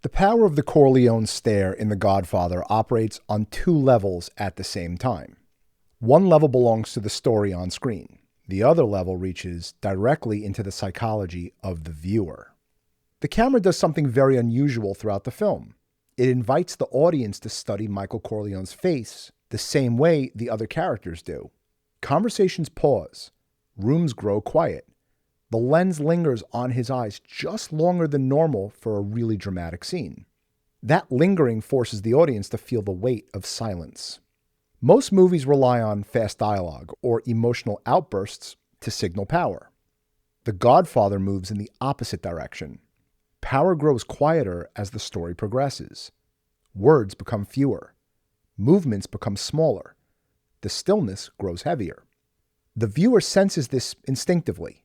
The power of the Corleone stare in The Godfather operates on two levels at the same time. One level belongs to the story on screen. The other level reaches directly into the psychology of the viewer. The camera does something very unusual throughout the film. It invites the audience to study Michael Corleone's face the same way the other characters do. Conversations pause. Rooms grow quiet. The lens lingers on his eyes just longer than normal for a really dramatic scene. That lingering forces the audience to feel the weight of silence. Most movies rely on fast dialogue or emotional outbursts to signal power. The Godfather moves in the opposite direction. Power grows quieter as the story progresses. Words become fewer. Movements become smaller. The stillness grows heavier. The viewer senses this instinctively.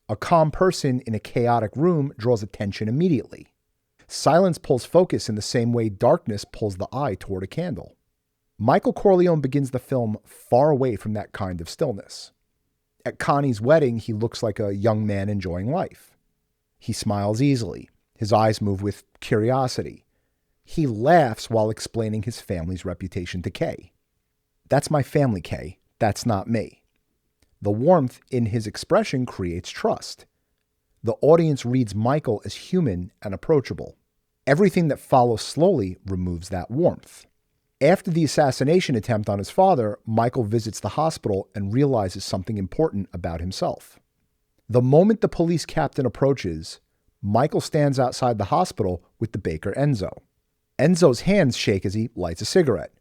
A calm person in a chaotic room draws attention immediately. Silence pulls focus in the same way darkness pulls the eye toward a candle. Michael Corleone begins the film far away from that kind of stillness. At Connie's wedding, he looks like a young man enjoying life. He smiles easily. His eyes move with curiosity. He laughs while explaining his family's reputation to Kay. "That's my family, Kay. That's not me." The warmth in his expression creates trust. The audience reads Michael as human and approachable. Everything that follows slowly removes that warmth. After the assassination attempt on his father, Michael visits the hospital and realizes something important about himself. The moment the police captain approaches, Michael stands outside the hospital with the baker Enzo. Enzo's hands shake as he lights a cigarette,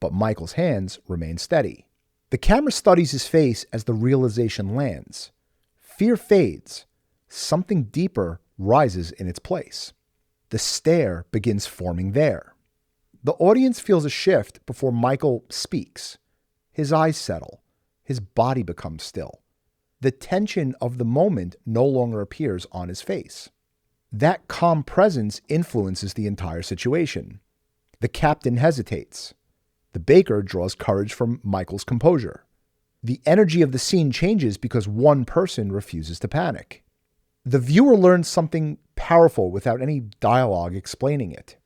but Michael's hands remain steady. The camera studies his face as the realization lands. Fear fades. Something deeper rises in its place. The stare begins forming there. The audience feels a shift before Michael speaks. His eyes settle. His body becomes still. The tension of the moment no longer appears on his face. That calm presence influences the entire situation. The captain hesitates. The baker draws courage from Michael's composure. The energy of the scene changes because one person refuses to panic. The viewer learns something powerful without any dialogue explaining it.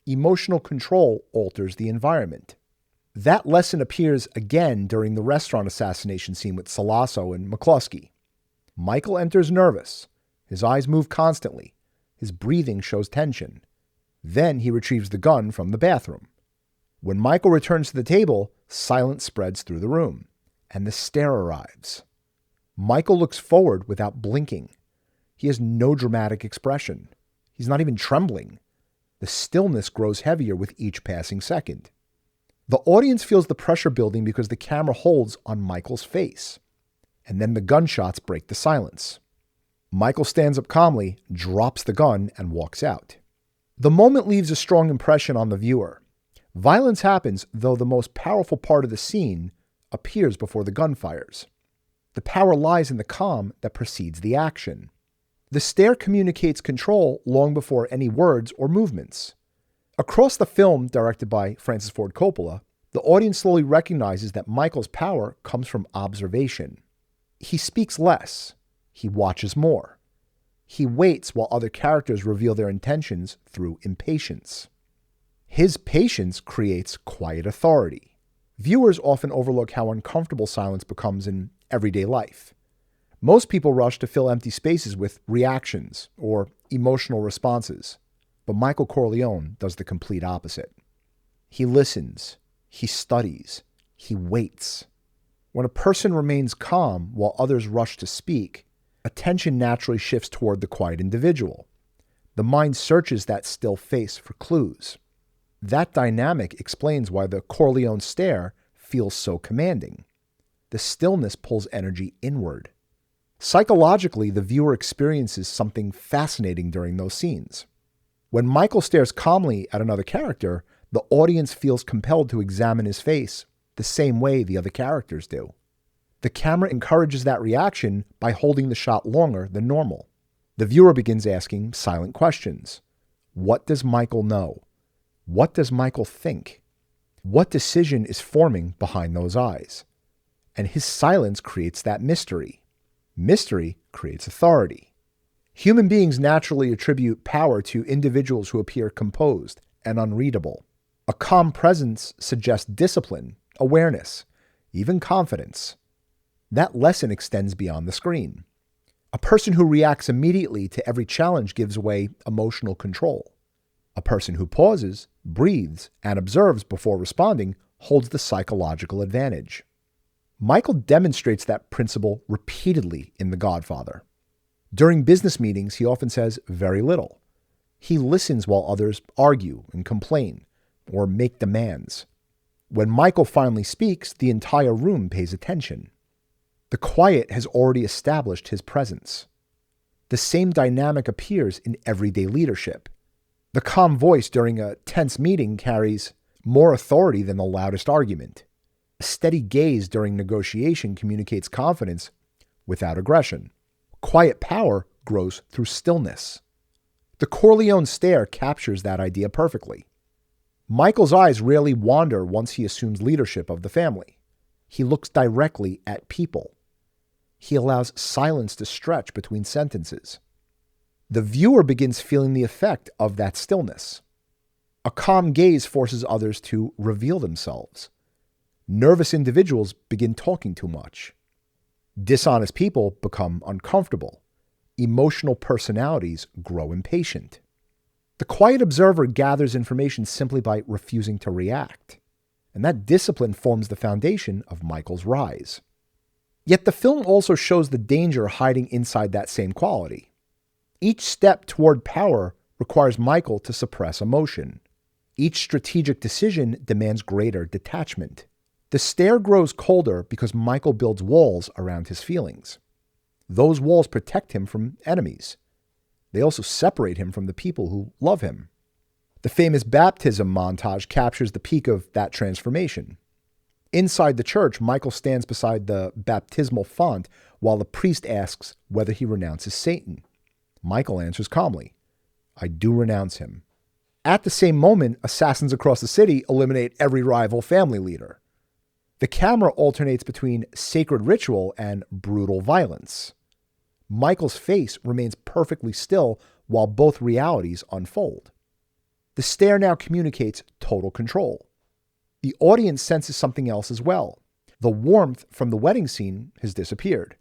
Emotional control alters the environment. That lesson appears again during the restaurant assassination scene with Salasso and McCluskey. Michael enters nervous. His eyes move constantly. His breathing shows tension. Then he retrieves the gun from the bathroom. When Michael returns to the table, silence spreads through the room, and the stare arrives. Michael looks forward without blinking. He has no dramatic expression. He's not even trembling. The stillness grows heavier with each passing second. The audience feels the pressure building because the camera holds on Michael's face. And then the gunshots break the silence. Michael stands up calmly, drops the gun, and walks out. The moment leaves a strong impression on the viewer. Violence happens, though the most powerful part of the scene appears before the gun fires. The power lies in the calm that precedes the action. The stare communicates control long before any words or movements. Across the film, directed by Francis Ford Coppola, the audience slowly recognizes that Michael's power comes from observation. He speaks less. He watches more. He waits while other characters reveal their intentions through impatience. His patience creates quiet authority. Viewers often overlook how uncomfortable silence becomes in everyday life. Most people rush to fill empty spaces with reactions or emotional responses, but Michael Corleone does the complete opposite. He listens, he studies, he waits. When a person remains calm while others rush to speak, attention naturally shifts toward the quiet individual. The mind searches that still face for clues. That dynamic explains why the Corleone stare feels so commanding. The stillness pulls energy inward. Psychologically, the viewer experiences something fascinating during those scenes. When Michael stares calmly at another character, the audience feels compelled to examine his face the same way the other characters do. The camera encourages that reaction by holding the shot longer than normal. The viewer begins asking silent questions. What does Michael know? What does Michael think? What decision is forming behind those eyes? And his silence creates that mystery. Mystery creates authority. Human beings naturally attribute power to individuals who appear composed and unreadable. A calm presence suggests discipline, awareness, even confidence. That lesson extends beyond the screen. A person who reacts immediately to every challenge gives away emotional control. A person who pauses, breathes, and observes before responding holds the psychological advantage. Michael demonstrates that principle repeatedly in The Godfather. During business meetings, he often says very little. He listens while others argue and complain or make demands. When Michael finally speaks, the entire room pays attention. The quiet has already established his presence. The same dynamic appears in everyday leadership. The calm voice during a tense meeting carries more authority than the loudest argument. A steady gaze during negotiation communicates confidence without aggression. Quiet power grows through stillness. The Corleone stare captures that idea perfectly. Michael's eyes rarely wander once he assumes leadership of the family. He looks directly at people. He allows silence to stretch between sentences. The viewer begins feeling the effect of that stillness. A calm gaze forces others to reveal themselves. Nervous individuals begin talking too much. Dishonest people become uncomfortable. Emotional personalities grow impatient. The quiet observer gathers information simply by refusing to react. And that discipline forms the foundation of Michael's rise. Yet the film also shows the danger hiding inside that same quality. Each step toward power requires Michael to suppress emotion. Each strategic decision demands greater detachment. The stare grows colder because Michael builds walls around his feelings. Those walls protect him from enemies. They also separate him from the people who love him. The famous baptism montage captures the peak of that transformation. Inside the church, Michael stands beside the baptismal font while the priest asks whether he renounces Satan. Michael answers calmly, "I do renounce him." At the same moment, assassins across the city eliminate every rival family leader. The camera alternates between sacred ritual and brutal violence. Michael's face remains perfectly still while both realities unfold. The stare now communicates total control. The audience senses something else as well. The warmth from the wedding scene has disappeared.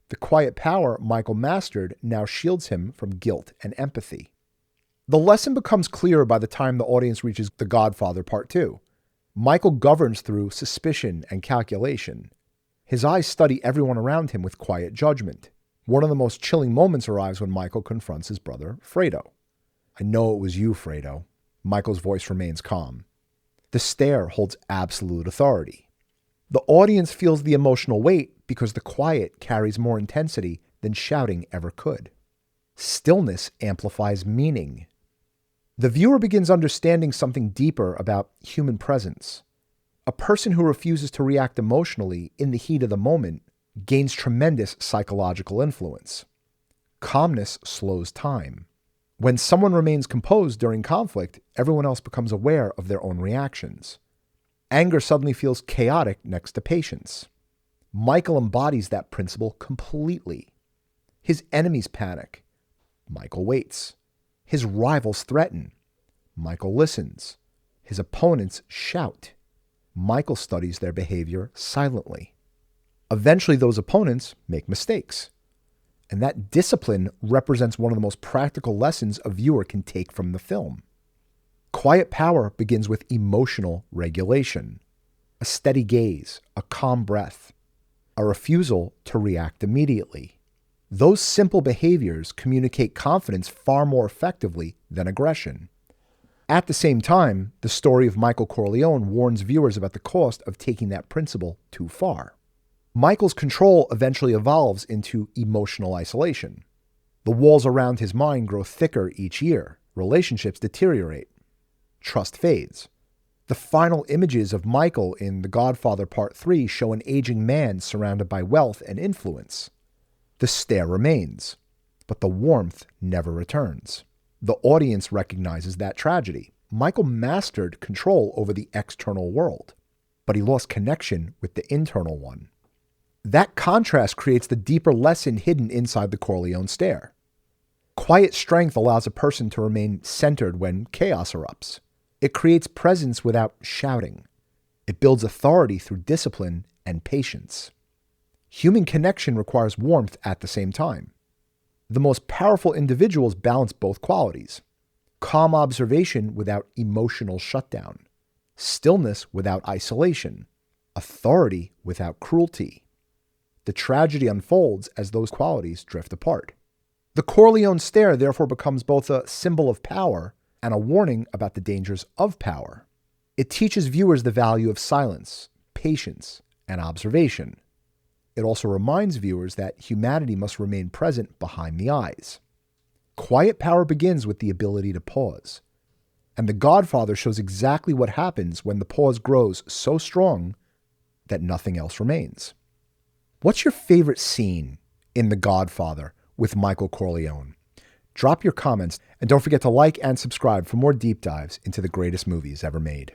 The quiet power Michael mastered now shields him from guilt and empathy. The lesson becomes clearer by the time the audience reaches The Godfather Part 2. Michael governs through suspicion and calculation. His eyes study everyone around him with quiet judgment. One of the most chilling moments arrives when Michael confronts his brother, Fredo. "I know it was you, Fredo." Michael's voice remains calm. The stare holds absolute authority. The audience feels the emotional weight because the quiet carries more intensity than shouting ever could. Stillness amplifies meaning. The viewer begins understanding something deeper about human presence. A person who refuses to react emotionally in the heat of the moment gains tremendous psychological influence. Calmness slows time. When someone remains composed during conflict, everyone else becomes aware of their own reactions. Anger suddenly feels chaotic next to patience. Michael embodies that principle completely. His enemies panic. Michael waits. His rivals threaten. Michael listens. His opponents shout. Michael studies their behavior silently. Eventually, those opponents make mistakes. And that discipline represents one of the most practical lessons a viewer can take from the film. Quiet power begins with emotional regulation, a steady gaze, a calm breath, a refusal to react immediately. Those simple behaviors communicate confidence far more effectively than aggression. At the same time, the story of Michael Corleone warns viewers about the cost of taking that principle too far. Michael's control eventually evolves into emotional isolation. The walls around his mind grow thicker each year. Relationships deteriorate. Trust fades. The final images of Michael in The Godfather Part 3 show an aging man surrounded by wealth and influence. The stare remains, but the warmth never returns. The audience recognizes that tragedy. Michael mastered control over the external world, but he lost connection with the internal one. That contrast creates the deeper lesson hidden inside the Corleone stare. Quiet strength allows a person to remain centered when chaos erupts. It creates presence without shouting. It builds authority through discipline and patience. Human connection requires warmth at the same time. The most powerful individuals balance both qualities. Calm observation without emotional shutdown. Stillness without isolation. Authority without cruelty. The tragedy unfolds as those qualities drift apart. The Corleone stare therefore becomes both a symbol of power and a warning about the dangers of power. It teaches viewers the value of silence, patience, and observation. It also reminds viewers that humanity must remain present behind the eyes. Quiet power begins with the ability to pause. And The Godfather shows exactly what happens when the pause grows so strong that nothing else remains. What's your favorite scene in The Godfather with Michael Corleone? Drop your comments and don't forget to like and subscribe for more deep dives into the greatest movies ever made.